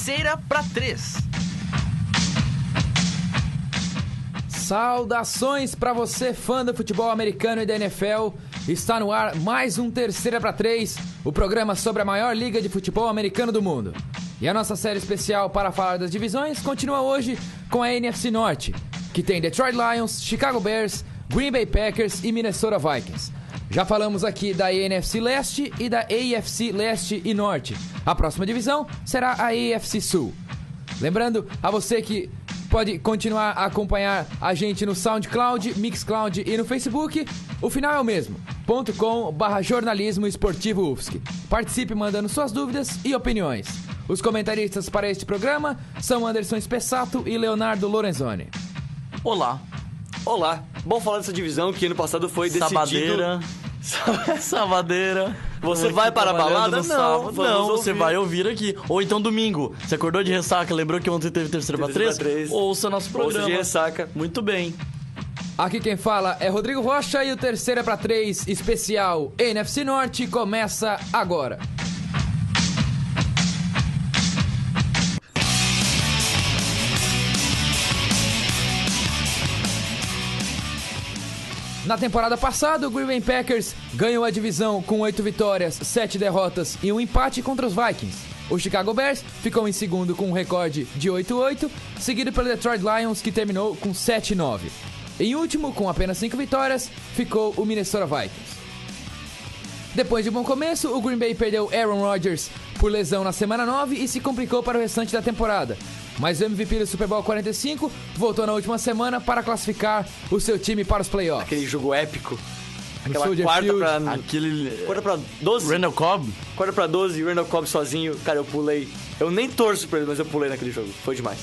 Terceira para 3. Saudações para você, fã do futebol americano e da NFL. Está no ar mais um Terceira para 3, o programa sobre a maior liga de futebol americano do mundo. E a nossa série especial para falar das divisões continua hoje com a NFC Norte, que tem Detroit Lions, Chicago Bears, Green Bay Packers e Minnesota Vikings. Já falamos aqui da NFC Leste e da AFC Leste e Norte. A próxima divisão será a AFC Sul. Lembrando a você que pode continuar a acompanhar a gente no SoundCloud, Mixcloud e no Facebook. O final é o mesmo, .com/jornalismo esportivo UFSC. Participe mandando suas dúvidas e opiniões. Os comentaristas para este programa são Anderson Spessato e Leonardo Lorenzoni. Olá. Bom falar dessa divisão que ano passado foi decidido... Sabadeira. Você vai para a balada? Não, você vai ouvir aqui. Ou então domingo. Você acordou de ressaca, lembrou que ontem teve Terceira para 3? Ouça nosso programa. Ouça de ressaca. Muito bem. Aqui quem fala é Rodrigo Rocha e o Terceira para 3 especial NFC Norte começa agora. Na temporada passada, o Green Bay Packers ganhou a divisão com 8 vitórias, 7 derrotas e um empate contra os Vikings. O Chicago Bears ficou em segundo com um recorde de 8-8, seguido pelo Detroit Lions, que terminou com 7-9. Em último, com apenas 5 vitórias, ficou o Minnesota Vikings. Depois de um bom começo, o Green Bay perdeu Aaron Rodgers por lesão na semana 9 e se complicou para o restante da temporada. Mas o MVP do Super Bowl 45 voltou na última semana para classificar o seu time para os playoffs. Aquele jogo épico. Aquela Soldier quarta Field. pra 12. Randall Cobb. Quarta pra 12 e o Randall Cobb sozinho. Cara, eu pulei. Eu nem torço pra ele, mas eu pulei naquele jogo. Foi demais.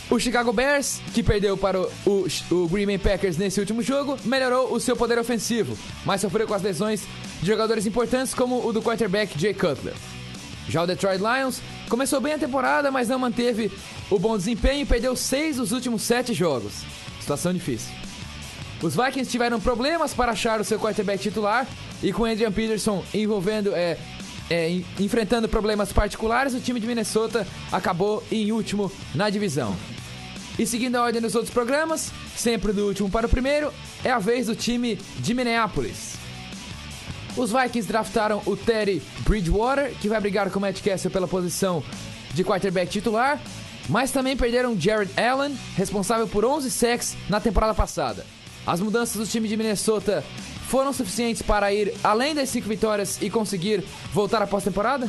O Chicago Bears, que perdeu para o Green Bay Packers nesse último jogo, melhorou o seu poder ofensivo, mas sofreu com as lesões de jogadores importantes como o do quarterback Jay Cutler. Já o Detroit Lions começou bem a temporada, mas não manteve o bom desempenho e perdeu 6 dos últimos 7 jogos. Situação difícil. Os Vikings tiveram problemas para achar o seu quarterback titular e com Adrian Peterson enfrentando problemas particulares, o time de Minnesota acabou em último na divisão. E seguindo a ordem dos outros programas, sempre do último para o primeiro, é a vez do time de Minneapolis. Os Vikings draftaram o Teddy Bridgewater, que vai brigar com o Matt Cassel pela posição de quarterback titular, mas também perderam Jared Allen, responsável por 11 sacks na temporada passada. As mudanças do time de Minnesota foram suficientes para ir além das 5 vitórias e conseguir voltar à pós-temporada?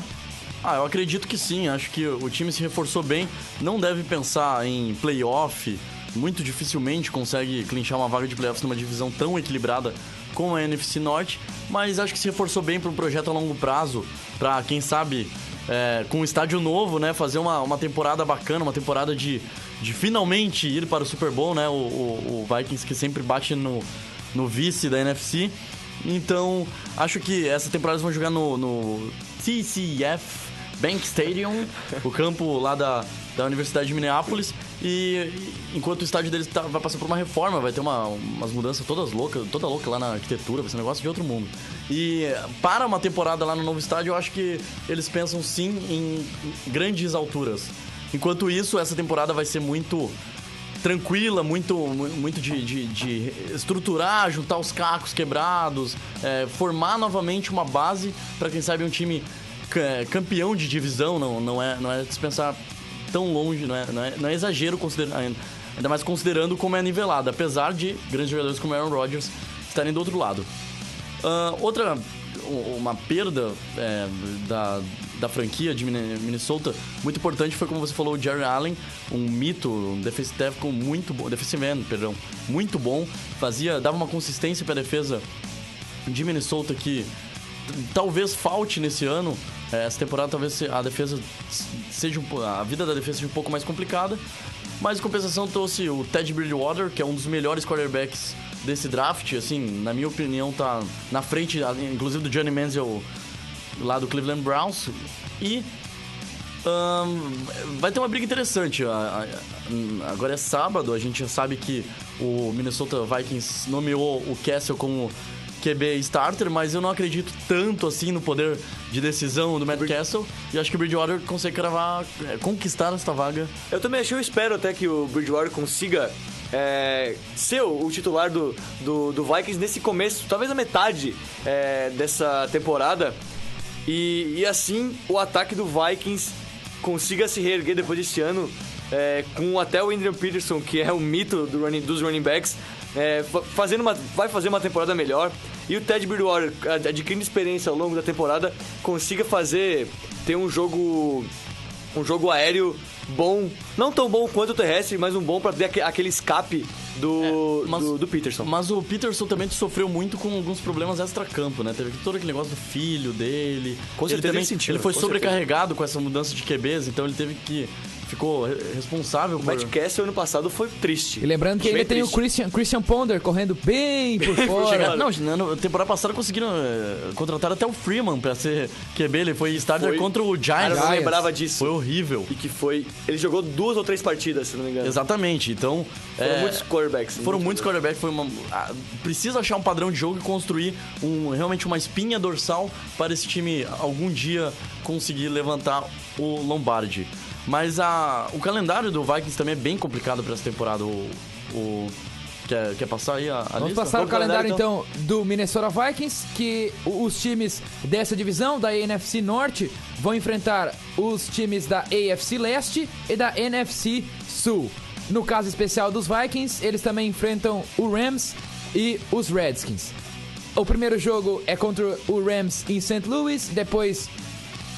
Eu acredito que sim. Acho que o time se reforçou bem. Não deve pensar em playoff. Muito dificilmente consegue clinchar uma vaga de playoffs numa divisão tão equilibrada como a NFC Norte, mas acho que se reforçou bem para um projeto a longo prazo, para quem sabe, com um estádio novo, né, fazer uma temporada bacana, uma temporada de finalmente ir para o Super Bowl, né, o Vikings que sempre bate no vice da NFC. Então, acho que essa temporada eles vão jogar no TCF Bank Stadium, o campo lá da Universidade de Minneapolis, e enquanto o estádio deles vai passar por uma reforma, vai ter umas mudanças toda louca lá na arquitetura, vai ser um negócio de outro mundo. E para uma temporada lá no novo estádio, eu acho que eles pensam sim em grandes alturas. Enquanto isso, essa temporada vai ser muito tranquila, muito de estruturar, juntar os cacos quebrados, formar novamente uma base para quem sabe um time campeão de divisão. Não é dispensar tão longe, não é exagero ainda mais considerando como é nivelado, apesar de grandes jogadores como Aaron Rodgers estarem do outro lado. Uma perda da franquia de Minnesota muito importante foi, como você falou, o Jared Allen, um mito, um defensive tackle muito bom, defensive end, perdão, muito bom, dava uma consistência para a defesa de Minnesota que talvez falte nesse ano. Essa temporada talvez a defesa a vida da defesa seja um pouco mais complicada, mas em compensação trouxe o Teddy Bridgewater, que é um dos melhores quarterbacks desse draft, assim, na minha opinião tá na frente, inclusive do Johnny Manziel lá do Cleveland Browns, e vai ter uma briga interessante. Agora é sábado, a gente já sabe que o Minnesota Vikings nomeou o Cassel como QB starter, mas eu não acredito tanto assim no poder de decisão do Matt Castle. E acho que o Bridgewater consegue conquistar essa vaga. Eu também achei, eu espero até que o Bridgewater consiga ser o titular do Vikings nesse começo, talvez a metade dessa temporada. E assim o ataque do Vikings consiga se reerguer depois desse ano, com até o Adrian Peterson, que é o mito dos running backs, vai fazer uma temporada melhor, e o Ted Bridgewater, adquirindo experiência ao longo da temporada, consiga ter um jogo aéreo bom, não tão bom quanto o terrestre, mas um bom para ter aquele escape do Peterson. Mas o Peterson também sofreu muito com alguns problemas extra-campo, né? Teve todo aquele negócio do filho dele. Com certeza ele foi sobrecarregado com essa mudança de QBs, então ele ficou responsável por... O Matt Castle ano passado foi triste. E lembrando que ainda tem o Christian Ponder correndo bem por fora. Não, na temporada passada conseguiram contratar até o Freeman pra ser QB. Ele foi starter contra o Giants. Eu não lembrava disso. Foi horrível. E ele jogou 2 ou 3 partidas, se não me engano. Exatamente. Então... Foram muitos quarterbacks. Precisa achar um padrão de jogo e construir realmente uma espinha dorsal para esse time algum dia conseguir levantar o Lombardi. Mas o calendário do Vikings também é bem complicado para essa temporada. Quer passar aí a Vamos lista? passar o calendário então do Minnesota Vikings, que os times dessa divisão, da NFC Norte, vão enfrentar os times da AFC Leste e da NFC Sul. No caso especial dos Vikings, eles também enfrentam o Rams e os Redskins. O primeiro jogo é contra o Rams em St. Louis, depois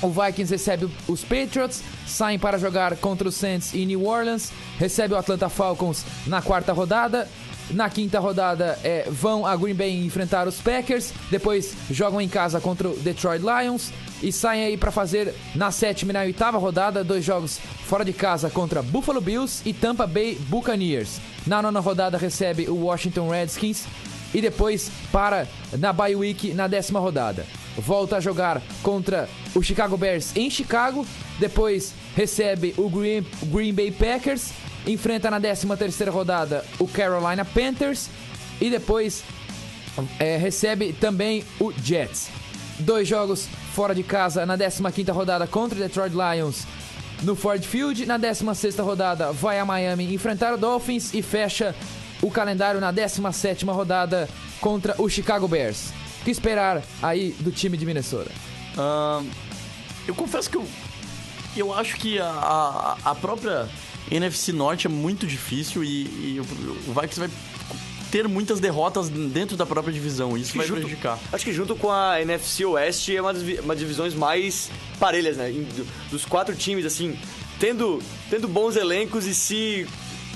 o Vikings recebe os Patriots, saem para jogar contra os Saints em New Orleans, recebe o Atlanta Falcons na 4ª rodada. Na 5ª rodada vão a Green Bay enfrentar os Packers, depois jogam em casa contra o Detroit Lions e saem aí para fazer na 7ª e na 8ª rodada 2 jogos fora de casa contra Buffalo Bills e Tampa Bay Buccaneers. Na 9ª rodada recebe o Washington Redskins e depois para na bye week na 10ª rodada. Volta a jogar contra o Chicago Bears em Chicago, depois recebe o Green Bay Packers, enfrenta na 13ª rodada o Carolina Panthers e depois recebe também o Jets. 2 jogos fora de casa na 15ª rodada contra o Detroit Lions no Ford Field. Na 16ª rodada vai a Miami enfrentar o Dolphins e fecha o calendário na 17ª rodada contra o Chicago Bears. O que esperar aí do time de Minnesota? Eu confesso que eu acho que a própria NFC Norte é muito difícil e o Vikings vai ter muitas derrotas dentro da própria divisão. Isso vai prejudicar. Acho que junto com a NFC Oeste é uma das divisões mais parelhas, né? Dos 4 times, assim, tendo bons elencos e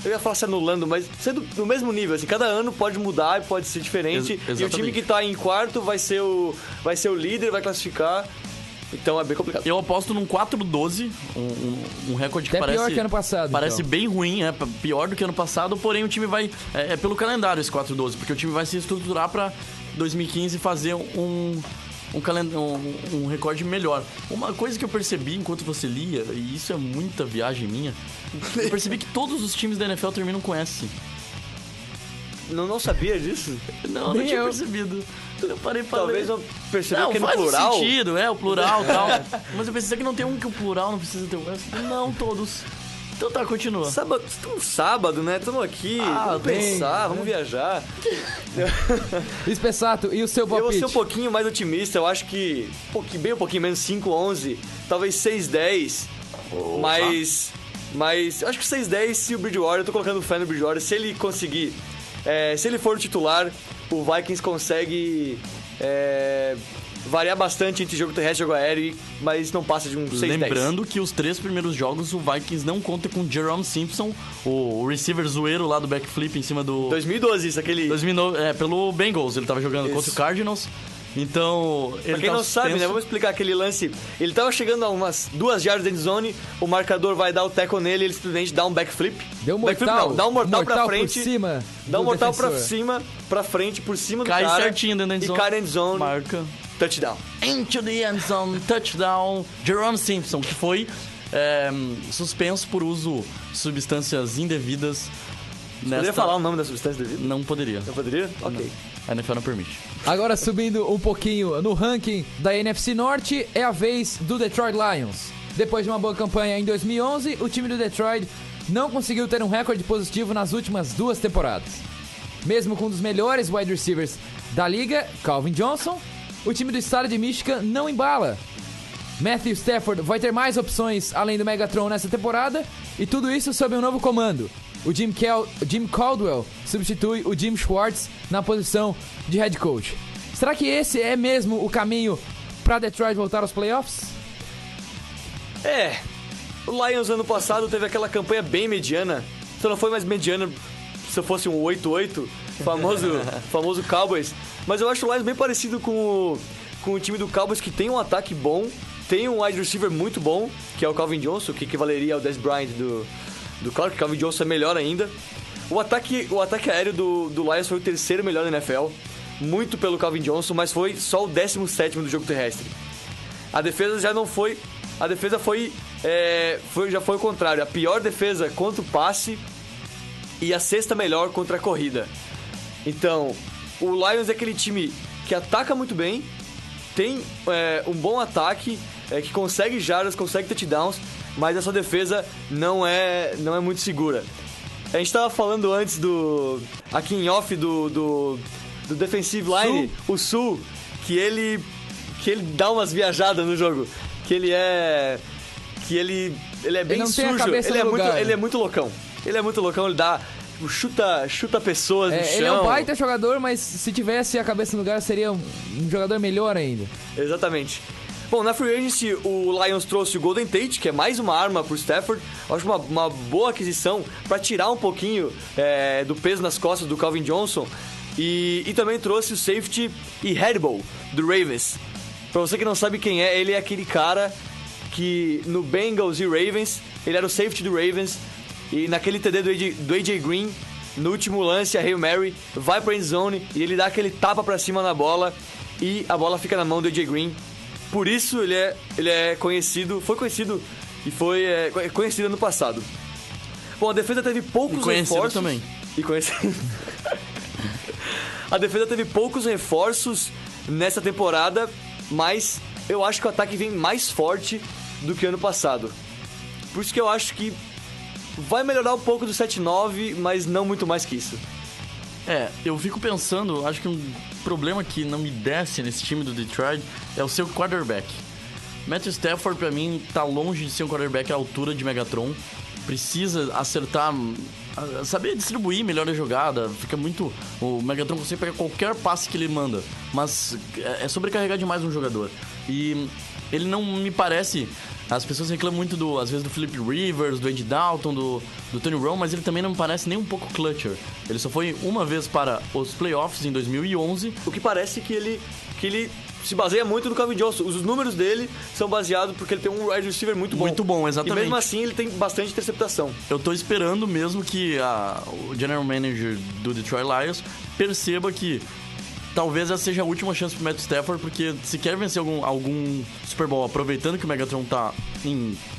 eu ia falar se anulando, mas sendo no mesmo nível, assim, cada ano pode mudar, pode ser diferente. E o time que tá em 4º vai ser o líder, vai classificar. Então é bem complicado. Eu aposto num 4-12, um recorde que parece... pior que ano passado. Parece então. bem ruim, pior do que ano passado, porém o time vai... É pelo calendário esse 4-12, porque o time vai se estruturar pra 2015 fazer um recorde melhor. Uma coisa que eu percebi enquanto você lia, e isso é muita viagem minha, eu percebi que todos os times da NFL terminam com S. Não sabia disso? Não tinha percebido. Eu parei pra Talvez ler. eu percebi que no faz plural... sentido, o plural e tal. Mas eu pensei que não tem um que o plural não precisa ter um S. Não, todos. Então tá, continua. Sábado, né? Estamos aqui, vamos pensar, vamos viajar. Espessato, e o seu palpite? Eu vou ser um pouquinho mais otimista, eu acho que bem um pouquinho menos, 5-11, talvez 6-10, mas eu acho que 6-10 se o Bridgewater, eu tô colocando fé no Bridgewater, se ele conseguir, se ele for o titular, o Vikings consegue variar bastante entre jogo terrestre e jogo aéreo, mas não passa de um 6-10. Lembrando que os 3 primeiros jogos o Vikings não conta com Jerome Simpson, o receiver zoeiro lá do backflip em cima do... 2012, isso, aquele... 2009, pelo Bengals, ele tava jogando contra o Cardinals. Então, pra quem não sabe, né? Vamos explicar aquele lance. Ele tava chegando a umas 2 yards da endzone, o marcador vai dar o tackle nele, ele simplesmente dá um backflip. Deu um mortal. Dá um mortal pra frente. Por cima. Dá um mortal pra frente, por cima do cara. Cai certinho dentro da endzone. E cai na endzone. Marca. Touchdown. Into the endzone, touchdown. Jerome Simpson, que foi suspenso por uso de substâncias indevidas Poderia falar o nome da substância devido? Não poderia. Não poderia? Ok. A NFL não permite. Agora subindo um pouquinho no ranking da NFC Norte, é a vez do Detroit Lions. Depois de uma boa campanha em 2011, o time do Detroit não conseguiu ter um recorde positivo nas últimas 2 temporadas. Mesmo com um dos melhores wide receivers da liga, Calvin Johnson, o time do estado de Michigan não embala. Matthew Stafford vai ter mais opções além do Megatron nessa temporada, e tudo isso sob um novo comando. O Jim Caldwell substitui o Jim Schwartz na posição de head coach. Será que esse é mesmo o caminho para Detroit voltar aos playoffs? O Lions ano passado teve aquela campanha bem mediana. Só não foi mais mediana se fosse um 8-8, famoso Cowboys. Mas eu acho o Lions bem parecido com o time do Cowboys, que tem um ataque bom, tem um wide receiver muito bom, que é o Calvin Johnson, que equivaleria ao Dez Bryant do Clark. O Calvin Johnson é melhor ainda. O ataque aéreo do Lions foi o 3º melhor da NFL, muito pelo Calvin Johnson, mas foi só o 17º do jogo terrestre. A defesa já não foi... A defesa já foi o contrário. A pior defesa contra o passe e a 6ª melhor contra a corrida. Então, o Lions é aquele time que ataca muito bem, tem um bom ataque, que consegue jardas, consegue touchdowns, mas a sua defesa não é muito segura. A gente estava falando antes aqui em off do defensive line, o Sul, que ele dá umas viajadas no jogo, que ele é bem não sujo, tem a cabeça no lugar. Ele é muito loucão. Ele dá chuta pessoas no chão. Ele é um baita jogador, mas se tivesse a cabeça no lugar, seria um jogador melhor ainda. Exatamente. Bom, na Free Agency, o Lions trouxe o Golden Tate, que é mais uma arma pro Stafford. Acho uma boa aquisição para tirar um pouquinho do peso nas costas do Calvin Johnson. E também trouxe o safety e Hannibal, do Ravens. Pra você que não sabe quem é, ele é aquele cara que no Bengals e Ravens, ele era o safety do Ravens. E naquele TD do AJ Green, no último lance, a Hail Mary vai pra endzone e ele dá aquele tapa pra cima na bola e a bola fica na mão do AJ Green. Por isso ele é conhecido, foi conhecido e foi conhecido ano passado. Bom, a defesa teve poucos reforços. Também. E conhecido. A defesa teve poucos reforços nessa temporada, mas eu acho que o ataque vem mais forte do que ano passado. Por isso que eu acho que vai melhorar um pouco do 7-9, mas não muito mais que isso. Eu fico pensando, acho que um problema que não me desce nesse time do Detroit é o seu quarterback. Matthew Stafford, pra mim, tá longe de ser um quarterback à altura de Megatron. Precisa acertar, saber distribuir melhor a jogada. Fica muito... O Megatron consegue pegar qualquer passe que ele manda, mas é sobrecarregar demais um jogador. E ele não me parece... As pessoas reclamam muito, às vezes, do Philip Rivers, do Andy Dalton, do Tony Romo, mas ele também não me parece nem um pouco clutcher. Ele só foi uma vez para os playoffs em 2011. O que parece que ele se baseia muito no Calvin Johnson. Os números dele são baseados porque ele tem um wide receiver muito bom. Muito bom, exatamente. E mesmo assim ele tem bastante interceptação. Eu tô esperando mesmo que o general manager do Detroit Lions perceba que talvez essa seja a última chance pro Matt Stafford, porque se quer vencer algum Super Bowl aproveitando que o Megatron tá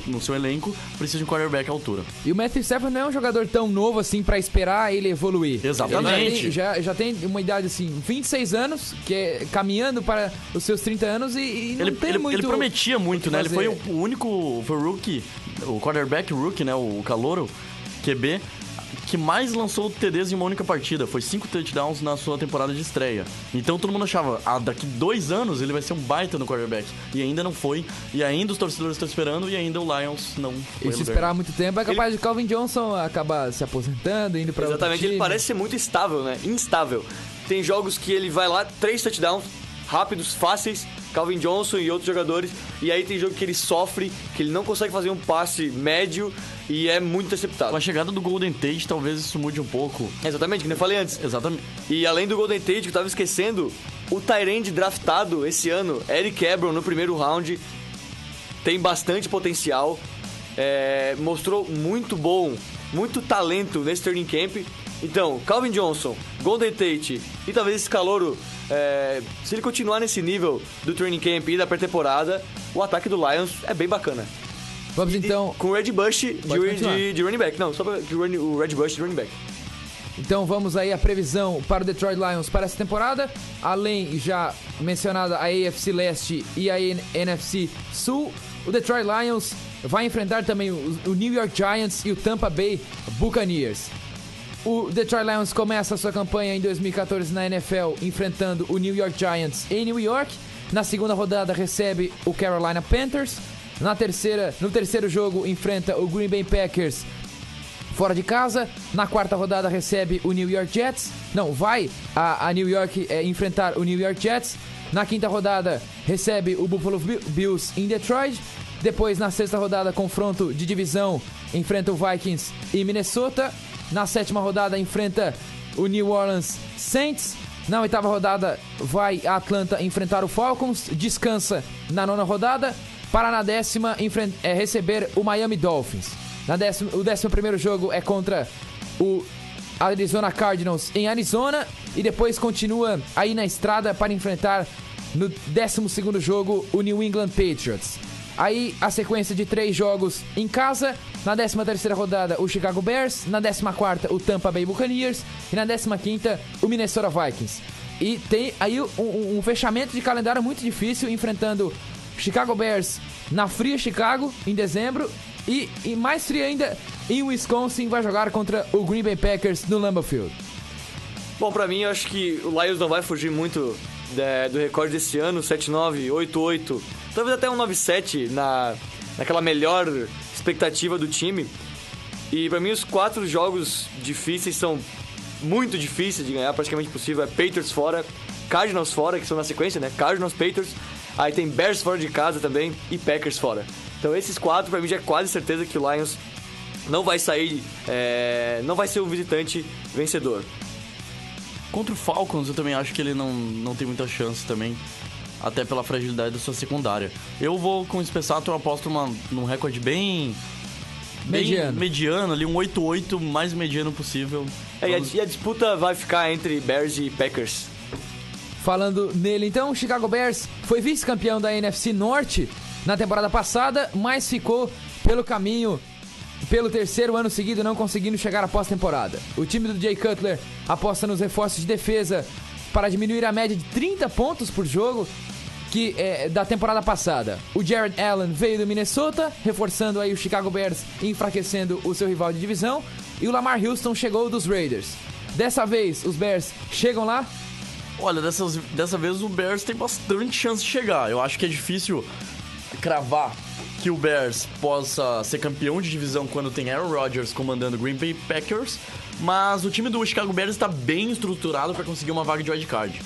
no seu elenco, precisa de um quarterback à altura. E o Matthew Stafford não é um jogador tão novo assim pra esperar ele evoluir. Exatamente. Ele já tem uma idade assim, 26 anos, que é caminhando para os seus 30 anos e não tem muito... Ele prometia muito, né? Ele foi o único, foi o rookie, o quarterback rookie, né? O calouro, QB, que mais lançou TDs em uma única partida. Foi 5 touchdowns na sua temporada de estreia. Então todo mundo achava, daqui 2 anos ele vai ser um baita no quarterback. E ainda não foi. E ainda os torcedores estão esperando. E ainda o Lions não foi. E se esperar muito tempo, é capaz de Calvin Johnson acabar se aposentando, indo pra outro Exatamente, time. ele parece ser muito estável, né? Instável. Tem jogos que ele vai lá, 3 touchdowns, rápidos, fáceis, Calvin Johnson e outros jogadores. E aí tem jogo que ele sofre, que ele não consegue fazer um passe médio e é muito interceptado. Com a chegada do Golden Tate, talvez isso mude um pouco. Exatamente, que nem eu falei antes. Exatamente. E além do Golden Tate, que eu tava esquecendo, o tight end draftado esse ano, Eric Ebron, no primeiro round, tem bastante potencial. Mostrou muito talento nesse training camp. Então, Calvin Johnson, Golden Tate e talvez esse calouro, se ele continuar nesse nível do training camp e da pré-temporada, o ataque do Lions é bem bacana. Vamos então... Com o Red Bush de running back. Não, só o Red Bush de running back. Então vamos aí a previsão para o Detroit Lions para essa temporada. Além já mencionada a AFC Leste e a NFC Sul, o Detroit Lions vai enfrentar também o New York Giants e o Tampa Bay Buccaneers. O Detroit Lions começa a sua campanha em 2014 na NFL enfrentando o New York Giants em New York. Na segunda rodada recebe o Carolina Panthers. No terceiro jogo enfrenta o Green Bay Packers fora de casa. Na quarta rodada recebe o New York Jets. Não, vai a New York enfrentar o New York Jets. Na quinta rodada recebe o Buffalo Bills em Detroit. Depois na sexta rodada confronto de divisão, enfrenta o Vikings e Minnesota. Na sétima rodada enfrenta o New Orleans Saints. Na oitava rodada vai a Atlanta enfrentar o Falcons. Descansa na nona rodada para na décima receber o Miami Dolphins. O 11º jogo é contra o Arizona Cardinals em Arizona. E depois continua aí na estrada para enfrentar no 12º jogo o New England Patriots. Aí a sequência de 3 jogos em casa. Na 13ª rodada o Chicago Bears. Na 14ª o Tampa Bay Buccaneers. E na 15ª o Minnesota Vikings. E tem aí um fechamento de calendário muito difícil, enfrentando Chicago Bears na fria Chicago em dezembro. E mais fria ainda em Wisconsin, vai jogar contra o Green Bay Packers no Lambeau Field. Bom, pra mim eu acho que o Lions não vai fugir muito do recorde desse ano, 7-9, 8-8, talvez até um 9-7 naquela melhor expectativa do time. E pra mim os 4 jogos difíceis são muito difíceis de ganhar, praticamente impossível. É Patriots fora, Cardinals fora, que são na sequência, né? Cardinals, Patriots, aí tem Bears fora de casa também e Packers fora. Então esses 4 pra mim já é quase certeza que o Lions não vai sair, não vai ser o visitante vencedor. Contra o Falcons, eu também acho que ele não tem muita chance também, até pela fragilidade da sua secundária. Eu vou com o Spessato, eu aposto num recorde bem mediano ali, um 8-8 mais mediano possível. E a disputa vai ficar entre Bears e Packers. Falando nele então, o Chicago Bears foi vice-campeão da NFC Norte na temporada passada, mas ficou pelo caminho pelo 3º ano seguido, não conseguindo chegar à pós-temporada. O time do Jay Cutler aposta nos reforços de defesa para diminuir a média de 30 pontos por jogo da temporada passada. O Jared Allen veio do Minnesota, reforçando aí o Chicago Bears e enfraquecendo o seu rival de divisão. E o Lamar Houston chegou dos Raiders. Dessa vez, os Bears chegam lá? Olha, dessa vez o Bears tem bastante chance de chegar. Eu acho que é difícil cravar que o Bears possa ser campeão de divisão quando tem Aaron Rodgers comandando o Green Bay Packers, mas o time do Chicago Bears está bem estruturado para conseguir uma vaga de wildcard.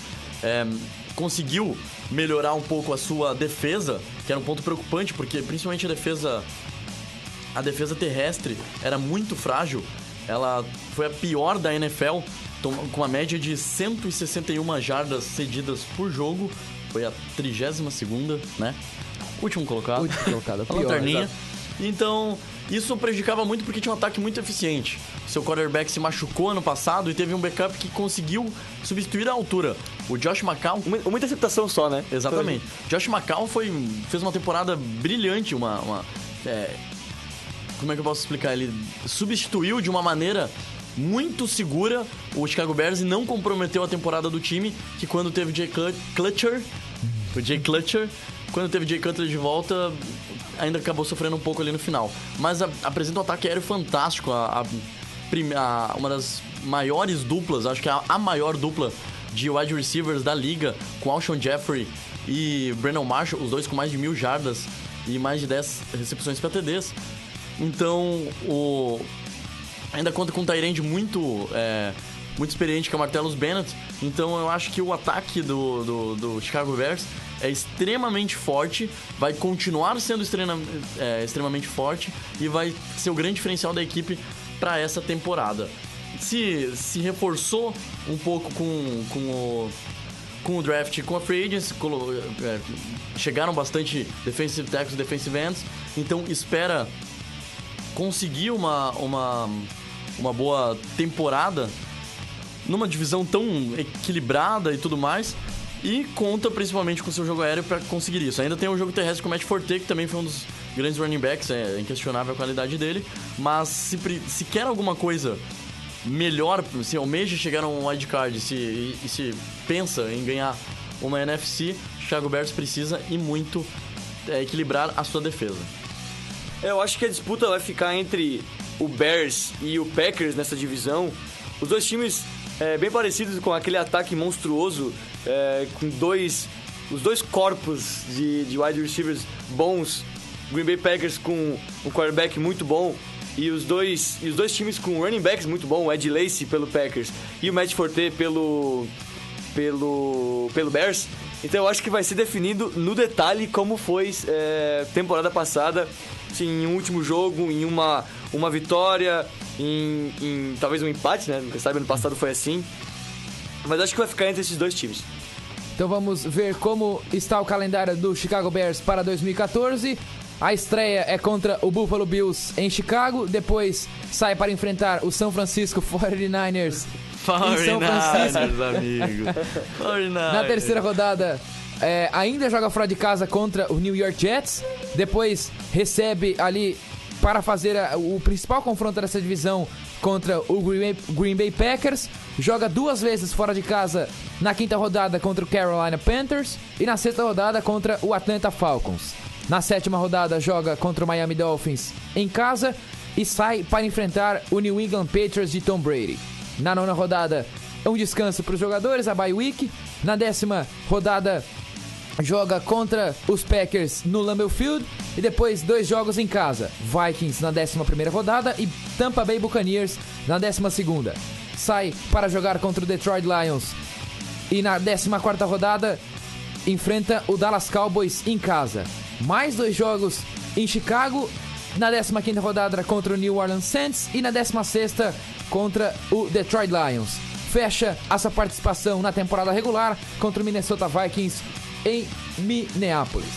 Conseguiu melhorar um pouco a sua defesa, que era um ponto preocupante, porque principalmente a defesa terrestre era muito frágil. Ela foi a pior da NFL, com uma média de 161 jardas cedidas por jogo. Foi a 32ª, né? Último colocado. A lanterninha. Então, isso prejudicava muito porque tinha um ataque muito eficiente. Seu quarterback se machucou ano passado e teve um backup que conseguiu substituir a altura. O Josh McCown... Uma interceptação só, né? Exatamente. Josh McCown fez uma temporada brilhante, como é que eu posso explicar? Ele substituiu de uma maneira muito segura o Chicago Bears e não comprometeu a temporada do time, que quando teve o Jay Clutcher, quando teve Jay Cutler de volta, ainda acabou sofrendo um pouco ali no final. Mas apresenta um ataque aéreo fantástico. Uma das maiores duplas, acho que é a maior dupla de wide receivers da liga, com Alshon Jeffrey e Brandon Marshall, os dois com mais de 1.000 jardas e mais de 10 recepções para TDs. Então, ainda conta com um tight end muito experiente, que é o Martellus Bennett. Então eu acho que o ataque do Chicago Bears é extremamente forte, vai continuar sendo extremamente forte e vai ser o grande diferencial da equipe para essa temporada. Se reforçou um pouco com o draft, com a free agency, chegaram bastante defensive tackles, defensive ends, então espera conseguir uma boa temporada numa divisão tão equilibrada e tudo mais, e conta principalmente com o seu jogo aéreo para conseguir isso. Ainda tem o jogo terrestre com o Matt Forte, que também foi um dos grandes running backs, é inquestionável a qualidade dele, mas se quer alguma coisa melhor, se almeja chegar a um wildcard e se pensa em ganhar uma NFC, Chicago Bears precisa e muito equilibrar a sua defesa. Eu acho que a disputa vai ficar entre o Bears e o Packers nessa divisão. Os dois times bem parecidos, com aquele ataque monstruoso, com os dois corpos de wide receivers bons. Green Bay Packers com um quarterback muito bom e os dois times com running backs muito bom, o Ed Lacy pelo Packers e o Matt Forte pelo Bears. Então eu acho que vai ser definido no detalhe como foi temporada passada, assim, em um último jogo, em uma vitória, em talvez um empate, né? Nunca sabe, ano passado foi assim. Mas acho que vai ficar entre esses dois times. Então vamos ver como está o calendário do Chicago Bears para 2014. A estreia é contra o Buffalo Bills em Chicago, depois sai para enfrentar o São Francisco 49ers em São Francisco. Amigo. 49ers. Na terceira rodada, ainda joga fora de casa contra o New York Jets, depois recebe ali para fazer o principal confronto dessa divisão contra o Green Bay Packers, joga 2 vezes fora de casa na quinta rodada contra o Carolina Panthers e na sexta rodada contra o Atlanta Falcons. Na sétima rodada joga contra o Miami Dolphins em casa e sai para enfrentar o New England Patriots de Tom Brady. Na nona rodada, um descanso para os jogadores, a bye week. Na 10ª rodada, joga contra os Packers no Lambeau Field e depois 2 jogos em casa. Vikings na 11ª rodada e Tampa Bay Buccaneers na 12ª. Sai para jogar contra o Detroit Lions e na 14ª rodada enfrenta o Dallas Cowboys em casa. Mais 2 jogos em Chicago, na 15ª rodada contra o New Orleans Saints e na 16ª contra o Detroit Lions. Fecha a sua participação na temporada regular contra o Minnesota Vikings em Minneapolis.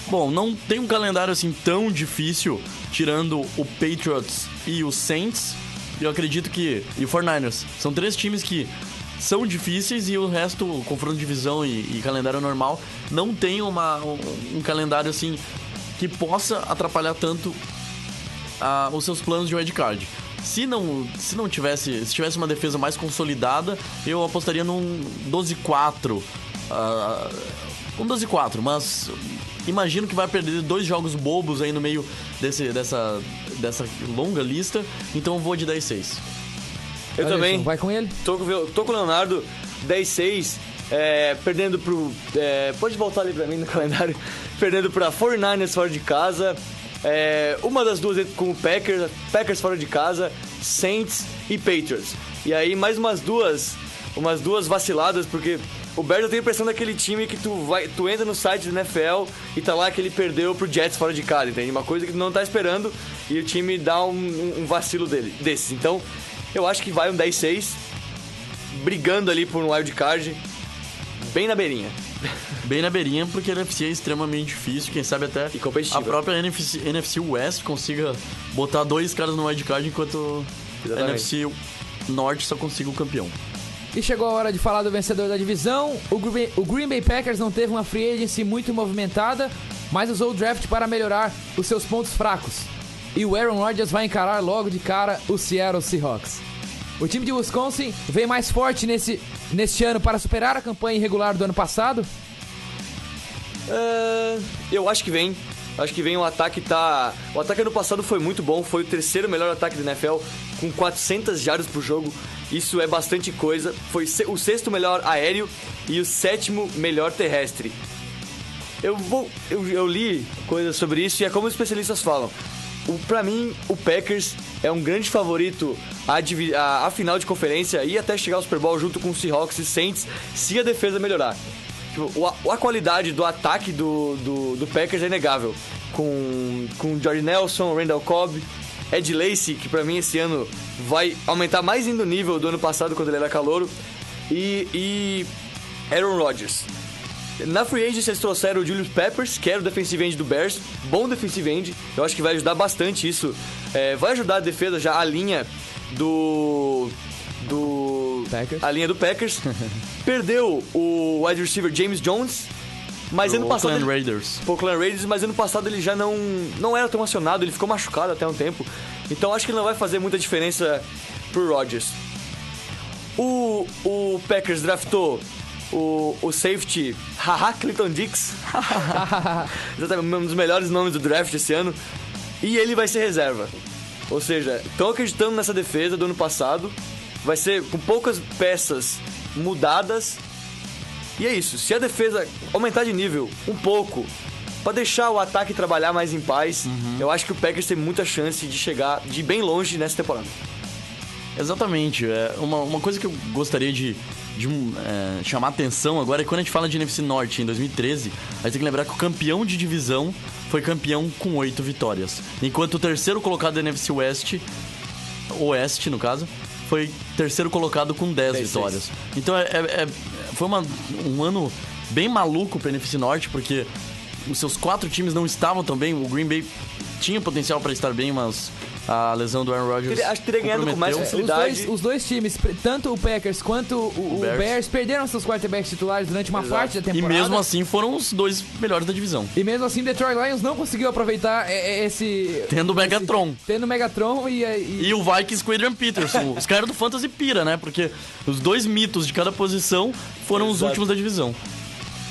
Bom, não tem um calendário assim tão difícil, tirando o Patriots e o Saints. Eu acredito que... E o 49ers. São 3 times que são difíceis e o resto, o confronto de divisão e calendário normal, não tem um calendário assim que possa atrapalhar tanto os seus planos de wildcard. Se tivesse uma defesa mais consolidada, eu apostaria num 12-4. Um 12-4, mas imagino que vai perder 2 jogos bobos aí no meio dessa longa lista, então eu vou de 10-6. Eu Alisson, também. vai com ele? Tô com o Leonardo, 10-6, perdendo pro... pode voltar ali pra mim no calendário. Perdendo pra 49ers fora de casa. Uma das duas com o Packers fora de casa, Saints e Patriots. E aí mais umas duas vaciladas, porque o Bears, eu tenho a impressão daquele time que tu entra no site do NFL e tá lá que ele perdeu pro Jets fora de casa, entende? Uma coisa que tu não tá esperando e o time dá um vacilo desses. Então, eu acho que vai um 10-6, brigando ali por um wildcard, bem na beirinha. Bem na beirinha, porque a NFC é extremamente difícil. Quem sabe até a própria NFC West consiga botar 2 caras no wildcard, enquanto a NFC Norte só consiga o campeão. E chegou a hora de falar do vencedor da divisão. O Green Bay Packers não teve uma free agency muito movimentada, mas usou o draft para melhorar os seus pontos fracos. E o Aaron Rodgers vai encarar logo de cara o Seattle Seahawks. O time de Wisconsin vem mais forte neste ano para superar a campanha irregular do ano passado? Eu acho que vem. Acho que vem o ataque O ataque ano passado foi muito bom, foi o 3º melhor ataque da NFL, com 400 jardas por jogo. Isso é bastante coisa. Foi o 6º melhor aéreo e o 7º melhor terrestre. Eu li coisas sobre isso e é como os especialistas falam. Pra mim, o Packers é um grande favorito à final de conferência e até chegar ao Super Bowl junto com os Seahawks e Saints, se a defesa melhorar. A qualidade do ataque do Packers é inegável. Com Jordy Nelson, Randall Cobb, Ed Lacy, que pra mim esse ano vai aumentar mais ainda o nível do ano passado, quando ele era calouro, e Aaron Rodgers. Na free agency eles trouxeram o Julius Peppers, que era o defensive end do Bears, bom defensive end, eu acho que vai ajudar bastante isso. Vai ajudar a defesa já, a linha Packers. A linha do Packers. Perdeu o wide receiver James Jones, mas ano passado Oakland Raiders, mas ano passado ele já não era tão acionado, ele ficou machucado até um tempo. Então acho que ele não vai fazer muita diferença pro Rodgers. O Packers draftou o safety Clinton Dix. Exatamente, um dos melhores nomes do draft esse ano. E ele vai ser reserva. Ou seja, estão acreditando nessa defesa do ano passado. Vai ser com poucas peças mudadas. E é isso. Se a defesa aumentar de nível um pouco, pra deixar o ataque trabalhar mais em paz, eu acho que o Packers tem muita chance de chegar de bem longe nessa temporada. Exatamente. Uma coisa que eu gostaria de chamar a atenção agora é que quando a gente fala de NFC Norte em 2013, a gente tem que lembrar que o campeão de divisão foi campeão com 8 vitórias. Enquanto o terceiro colocado da NFC Oeste, no caso, foi terceiro colocado com 10 vitórias. Então foi um ano bem maluco para a NFC Norte, porque os seus 4 times não estavam tão bem. O Green Bay tinha potencial para estar bem, mas a lesão do Aaron Rodgers acho que teria ganhado com mais facilidade. Os dois times, tanto o Packers quanto o Bears, perderam seus quarterbacks titulares durante uma parte da temporada. E mesmo assim foram os 2 melhores da divisão. E mesmo assim, Detroit Lions não conseguiu aproveitar esse... Tendo o Megatron. Tendo o Megatron e o Vikings com o Adrian Peterson. Os caras do Fantasy pira, né? Porque os 2 mitos de cada posição foram os últimos da divisão.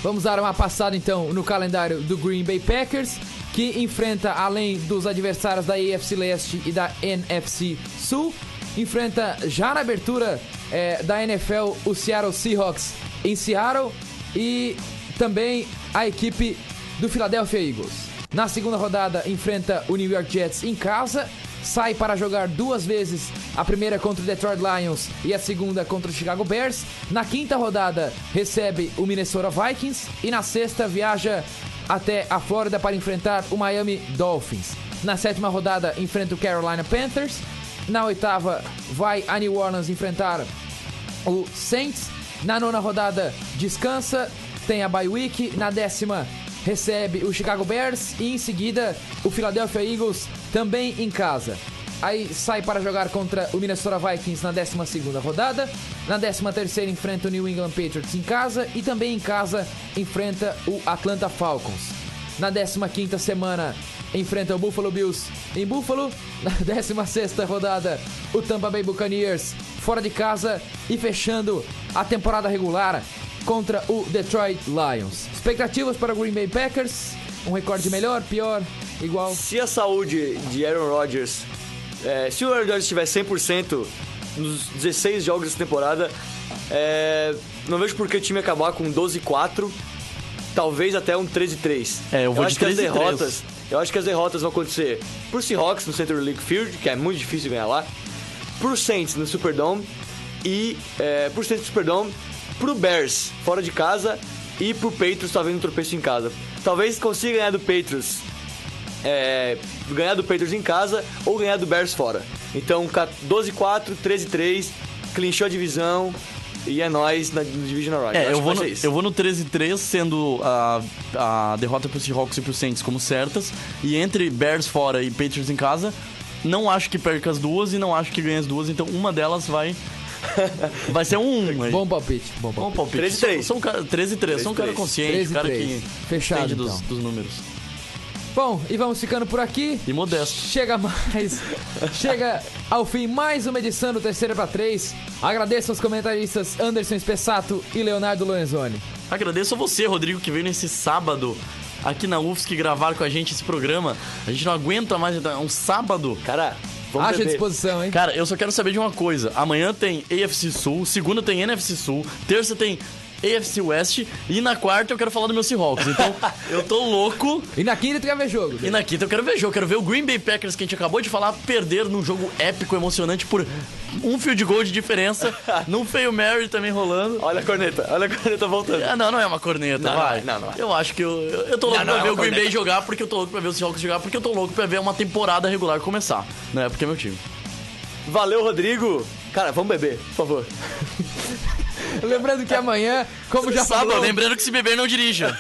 Vamos dar uma passada então no calendário do Green Bay Packers, que enfrenta, além dos adversários da AFC Leste e da NFC Sul, enfrenta já na abertura da NFL o Seattle Seahawks em Seattle e também a equipe do Philadelphia Eagles. Na segunda rodada enfrenta o New York Jets em casa, sai para jogar 2 vezes, a primeira contra o Detroit Lions e a segunda contra o Chicago Bears. Na quinta rodada recebe o Minnesota Vikings e na sexta viaja até a Flórida para enfrentar o Miami Dolphins. Na sétima rodada enfrenta o Carolina Panthers. Na oitava vai a New Orleans enfrentar o Saints. Na nona rodada descansa, tem a bye week. Na 10ª recebe o Chicago Bears e em seguida o Philadelphia Eagles também em casa. Aí sai para jogar contra o Minnesota Vikings na 12ª rodada. Na 13ª enfrenta o New England Patriots em casa e também em casa enfrenta o Atlanta Falcons. Na 15ª semana enfrenta o Buffalo Bills em Buffalo. Na 16ª rodada o Tampa Bay Buccaneers fora de casa e fechando a temporada regular contra o Detroit Lions. Expectativas para o Green Bay Packers? Um recorde melhor, pior, igual? Se a saúde de Aaron Rodgers... se o Aaron Rodgers estiver 100% nos 16 jogos dessa temporada, não vejo por que o time acabar com 12-4, talvez até um 13-3. Eu vou de 13-3. Eu acho que as derrotas vão acontecer pro Seahawks no Central League Field, que é muito difícil ganhar lá, pro Saints no Superdome e pro Bears fora de casa e pro Patriots talvez um tropeço em casa. Talvez consiga ganhar do Patriots em casa ou ganhar do Bears fora. Então 12-4, 13-3, clinchou a divisão e é nóis no Divisional Round. Eu vou no 13-3, sendo a derrota pro Seahawks e pro Saints como certas, e entre Bears fora e Patriots em casa, não acho que perca as duas e não acho que ganhe as duas, então uma delas vai ser um. Bom palpite. 13-3. Sou um cara 13-3, sou um cara consciente, um cara que fechado, entende então. dos números. Bom, e vamos ficando por aqui. E modesto. Chega ao fim mais uma edição do Terceira pra 3. Agradeço aos comentaristas Anderson Spessato e Leonardo Lorenzoni. Agradeço a você, Rodrigo, que veio nesse sábado aqui na UFSC gravar com a gente esse programa. A gente não aguenta mais, um sábado. Cara, vamos Haja beber. disposição, hein? Cara, eu só quero saber de uma coisa. Amanhã tem AFC Sul, segunda tem NFC Sul, terça tem AFC West e na quarta eu quero falar do meu Seahawks. Então, eu tô louco. E na quinta tu quer ver jogo? E na quinta eu quero ver jogo. Quero ver o Green Bay Packers, que a gente acabou de falar, perder num jogo épico, emocionante por um field goal de diferença. Num Fail Mary também rolando. Olha a corneta voltando. Não é uma corneta, vai. Não. Eu acho que eu tô louco pra ver o Green Bay jogar, porque eu tô louco pra ver o Seahawks jogar, porque eu tô louco pra ver uma temporada regular começar. Não é porque é meu time. Valeu, Rodrigo. Cara, vamos beber, por favor. Lembrando que amanhã, como já Sábado, falou... lembrando que se beber não dirija.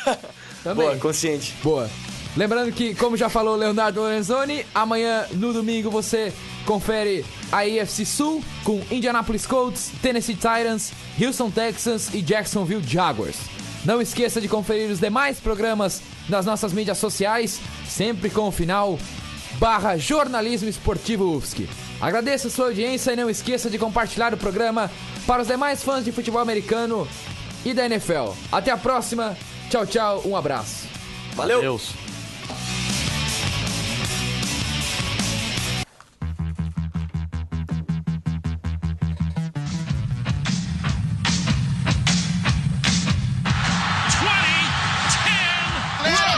Também. Boa, consciente. Boa. Lembrando que, como já falou Leonardo Lorenzoni, amanhã, no domingo, você confere a AFC Sul com Indianapolis Colts, Tennessee Titans, Houston Texans e Jacksonville Jaguars. Não esqueça de conferir os demais programas nas nossas mídias sociais, sempre com o final /jornalismo esportivo UFSC. Agradeço a sua audiência e não esqueça de compartilhar o programa para os demais fãs de futebol americano e da NFL. Até a próxima. Tchau, tchau. Um abraço. Valeu. Deus.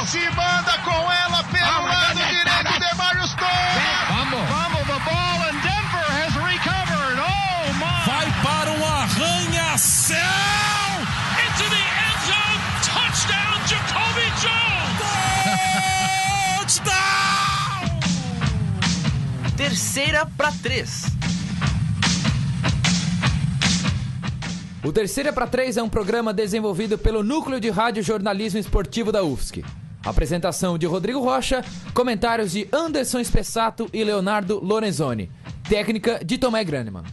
Se manda com ela pelo lado direito, DeMarcus Thomas. Vamos, the ball and Denver has recovered. Oh my! Vai para um arranha-céu! Into the end zone, touchdown, Jacoby Jones. Touchdown! Terceira para 3. O Terceira para 3 é um programa desenvolvido pelo Núcleo de Rádio Jornalismo Esportivo da UFSC. Apresentação de Rodrigo Rocha, comentários de Anderson Spessato e Leonardo Lorenzoni. Técnica de Tomé Graneman.